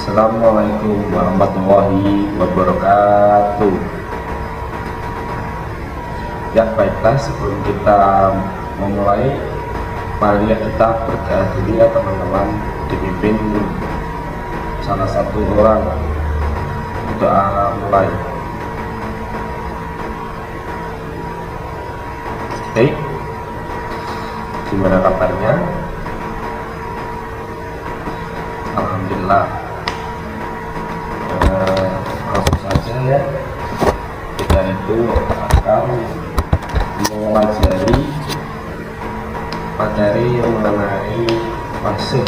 Assalamualaikum warahmatullahi wabarakatuh. Ya baiklah, sebelum kita memulai, mari kita berdoa dulu ya teman-teman, dipimpin salah satu orang. Doa mulai. Oke, gimana kabarnya? Alhamdulillah. Langsung saja ya, kita itu akan mempelajari materi mengenai masih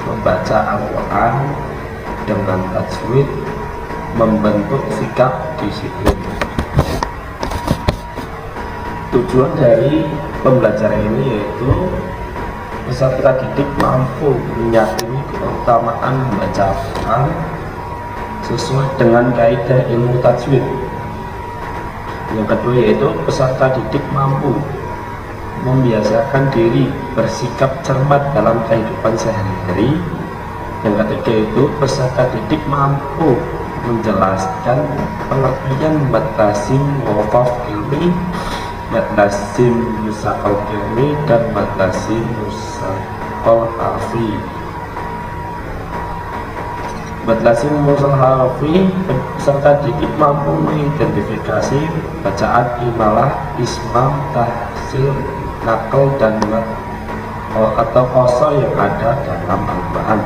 membaca Al-Quran dengan tajwid, membentuk sikap disiplin. Tujuan dari pembelajaran ini yaitu peserta didik mampu menyadari keutamaan membaca Al-Quran sesuai dengan kaidah ilmu tajwid. Yang kedua yaitu peserta didik mampu membiasakan diri bersikap cermat dalam kehidupan sehari-hari. Yang ketiga itu peserta didik mampu menjelaskan pengertian mad lazim waqaf ilmi, mad lazim musaqal ilmi, dan mad lazim musaqal harfi. Mad lazim musaqal harfi, peserta didik mampu mengidentifikasi bacaan imalah, ismam, tahsil, nakal, dan mad atau qasar yang ada dalam Al-Quran.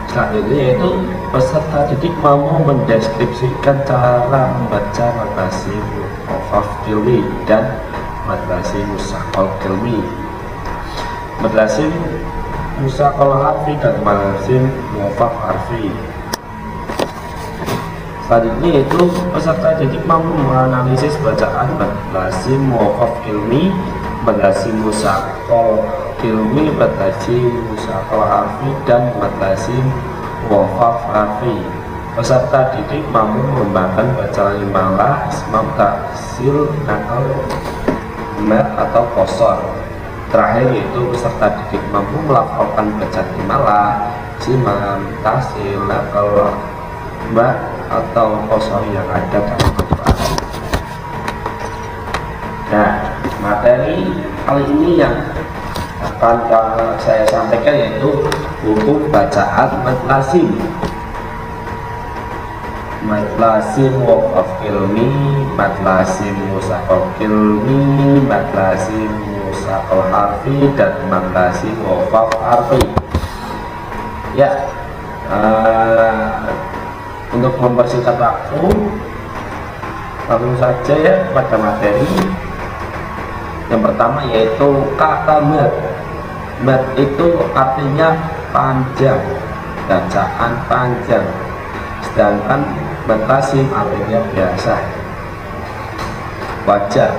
Selanjutnya yaitu peserta didik mampu mendeskripsikan cara membaca mad lazim waqaf ilmi dan mad lazim musaqal ilmi, mad lazim musaqal harfi, dan mad lazim waqaf harfi. Selanjutnya yaitu peserta didik mampu menganalisis bacaan mad lazim waqaf ilmi, mad lazim musaqal ilmi, mad lazim musaqal harfi, dan mad lazim waqaf harfi. Peserta didik mampu mengembangkan bacaan imalah, ismam, tahsil, nakal, mad atau qasar. Terakhir yaitu peserta didik mampu melaporkan bacaan imalah, ismam, tahsil, nakal, mad atau qasar yang ada dalam Al-Quran. Nah, materi kali ini yang akan saya sampaikan yaitu buku bacaan mad lazim. Mad lazim waqaf ilmi, mad lazim musaqal ilmi, mad lazim musaqal harfi, dan mad lazim waqaf harfi. Ya, untuk mempersingkat waktu, langsung saja ya pada materi. Yang pertama yaitu kata mad. Mad itu artinya panjang, bacaan panjang. Sedangkan mad lazim artinya biasa, wajar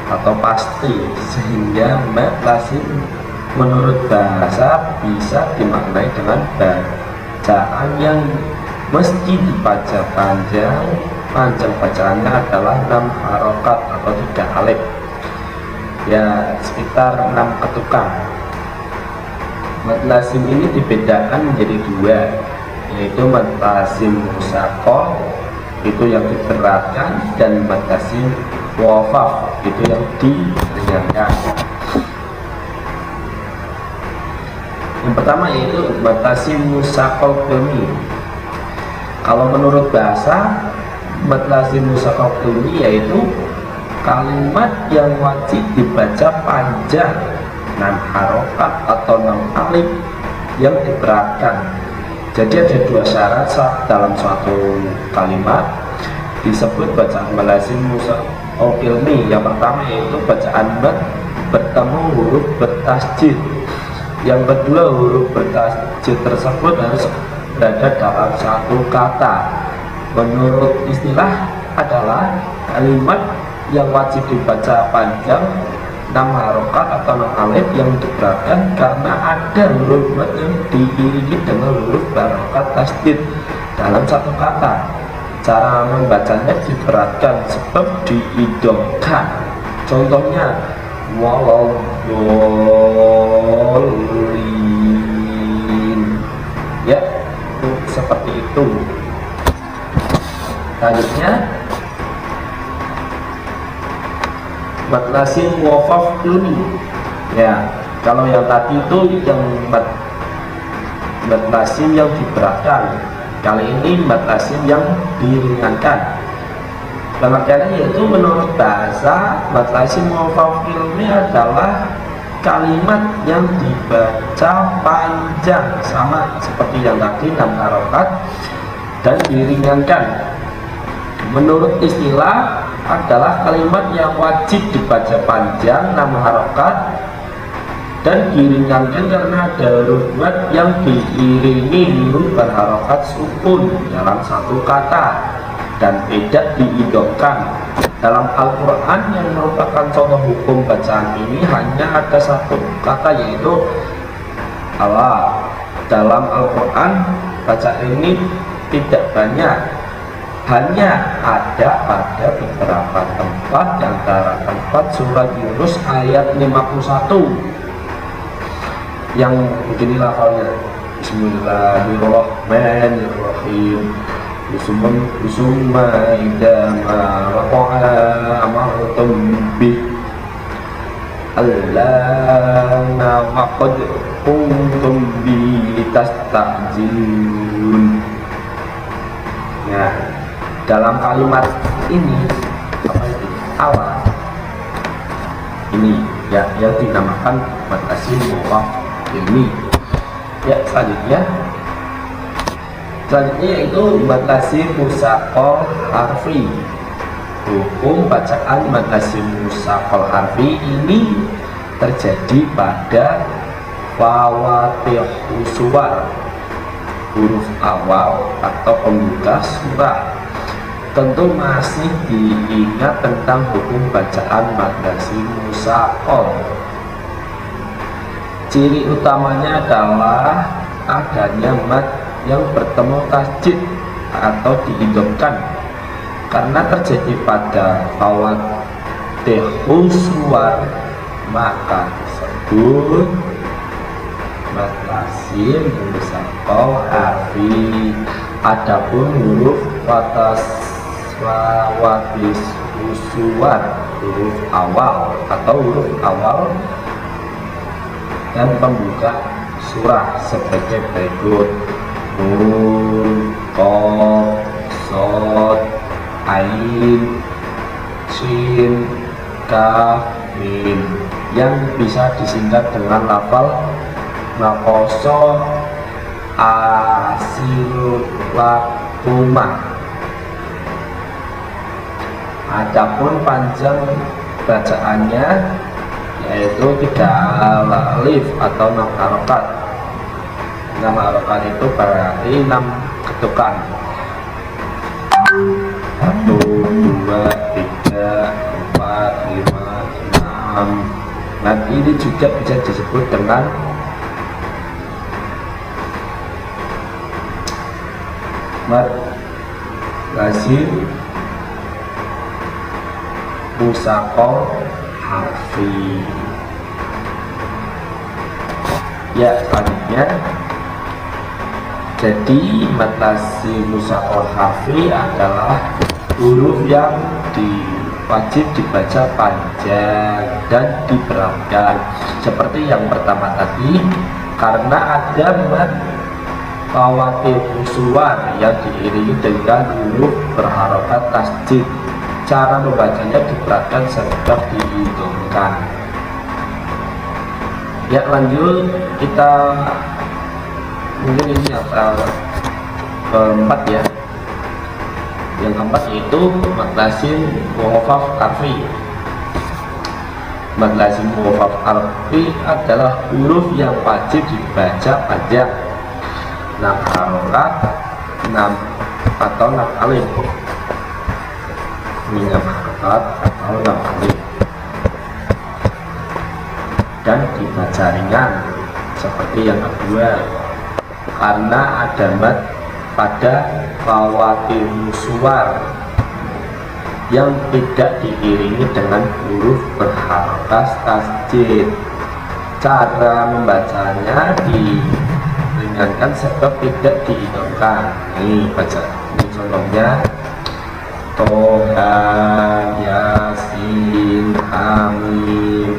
atau pasti, sehingga mad lazim menurut bahasa bisa dimaknai dengan bacaan yang mesti dibaca panjang. Panjang bacaannya adalah 6 harokat atau 3 alif, ya sekitar 6 ketukan. Mad lazim ini dibedakan menjadi 2, yaitu mad lazim musaqal itu yang diberatkan, dan mad lazim waqaf itu yang diringankan. Yang pertama yaitu mad lazim musaqal ilmi. Kalau menurut bahasa, mad lazim musaqal ilmi yaitu kalimat yang wajib dibaca panjang, 6 harokat atau 6 alif yang diberatkan. Jadi ada 2 syarat dalam suatu kalimat disebut bacaan mad lazim musaqal ilmi. Yang pertama yaitu bacaan mad bertemu huruf bertasjid. Yang kedua, huruf bertasjid tersebut harus berada dalam satu kata. Menurut istilah adalah kalimat yang wajib dibaca panjang, 6 harokat atau 6 alif yang diberatkan karena ada huruf mad yang diiringi dengan huruf harokat tasdid dalam satu kata. Cara membacanya diberatkan sebab diidhamkan. Contohnya waladhdallin, ya seperti itu. Selanjutnya mad lazim muwaqqaf kluni. Ya, kalau yang tadi itu yang mad lazim yang diberatkan, kali ini mad lazim yang diringankan. Pengertiannya yaitu menurut bahasa mad lazim muwaqqaf kluni adalah kalimat yang dibaca panjang sama seperti yang tadi 6 harokat dan diringankan. Menurut istilah adalah kalimat yang wajib dibaca panjang 6 harokat dan diringankan karena ada huruf mad yang diiringi huruf berharokat sukun dalam satu kata dan tidak diidofkan. Dalam Al-Quran yang merupakan contoh hukum bacaan ini hanya ada satu kata, yaitu Allah. Dalam Al-Quran bacaan ini tidak banyak, hanya ada pada beberapa tempat, di antara tempat surat Yunus ayat 51 yang begini lafalnya, Bismillahirrahmanirrahim. Summa idza ma waqa'a amartum bi allana wa qad kuntum bi tastajilun. Nah, dalam kalimat ini apa itu? Awal ini ya yang dinamakan mad lazim muwaqqaf ini. Ya, selanjutnya yaitu mad lazim musaqqal harfi. Hukum bacaan mad lazim musaqqal harfi ini terjadi pada fawatihus suwar, huruf awal atau pembuka surah. Tentu masih diingat tentang hukum bacaan mad lazim musaqqal. Ciri utamanya adalah adanya mad yang bertemu tasjid atau diidofkan. Karena terjadi pada fawatihus suwar, maka disebut mad lazim musaqqal harfi. Adapun huruf fawatihus suwar, huruf awal atau huruf awal dan pembuka surah sebagai berikut: Nun, Qaf, Shad, Ain, Shin, Kaf, Mim, yang bisa disingkat dengan lafal naqasa asilakuma. Adapun panjang bacaannya yaitu 3 alif atau 6 harokat. 6 harokat itu berarti 6 ketukan. 1, 2, 3, 4, 5, 6. Nah, ini juga bisa disebut dengan mad lazim musaqqal harfi. Ya, selanjutnya jadi mad lazim musaqqal harfi adalah huruf yang wajib dibaca panjang dan diberatkan. Seperti yang pertama tadi, karena ada mad fawatihus suwar yang diiringi dengan huruf berharokat tasjid. Cara membacanya diberatkan serta dihitungkan. Ya, lanjut kita mungkin ini apa keempat ya. Yang keempat yaitu mad lazim muwaqqaf harfi. Mad lazim muwaqqaf harfi adalah huruf yang wajib dibaca panjang, 6 harokat, 6 atau 6 alif. 6 harokat atau 6 alif, dan dibaca ringan seperti yang kedua, karena ada mad pada fawatihus suwar yang tidak diiringi dengan huruf berharokat tasjid. Cara membacanya diringankan meringankan sebab tidak diidamkan. Ini baca ini contohnya: Toha, Yasin, Hamim,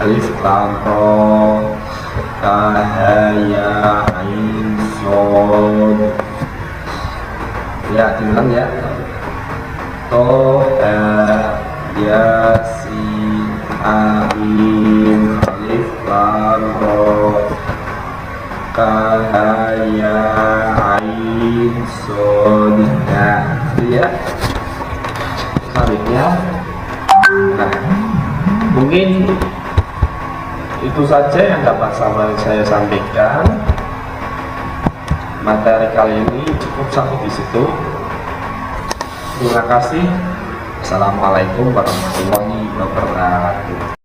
Alif Lam Ra, Kahaya, Ain, Sod. Ya, diulang ya. Toha, Yasin, Hamim, Alif Lam Ra, Kahaya, Ain, Sod. Nah, itu ya. Selanjutnya, nah, mungkin itu saja yang dapat saya sampaikan. Materi kali ini cukup sampai di situ. Terima kasih. Assalamualaikum warahmatullahi wabarakatuh.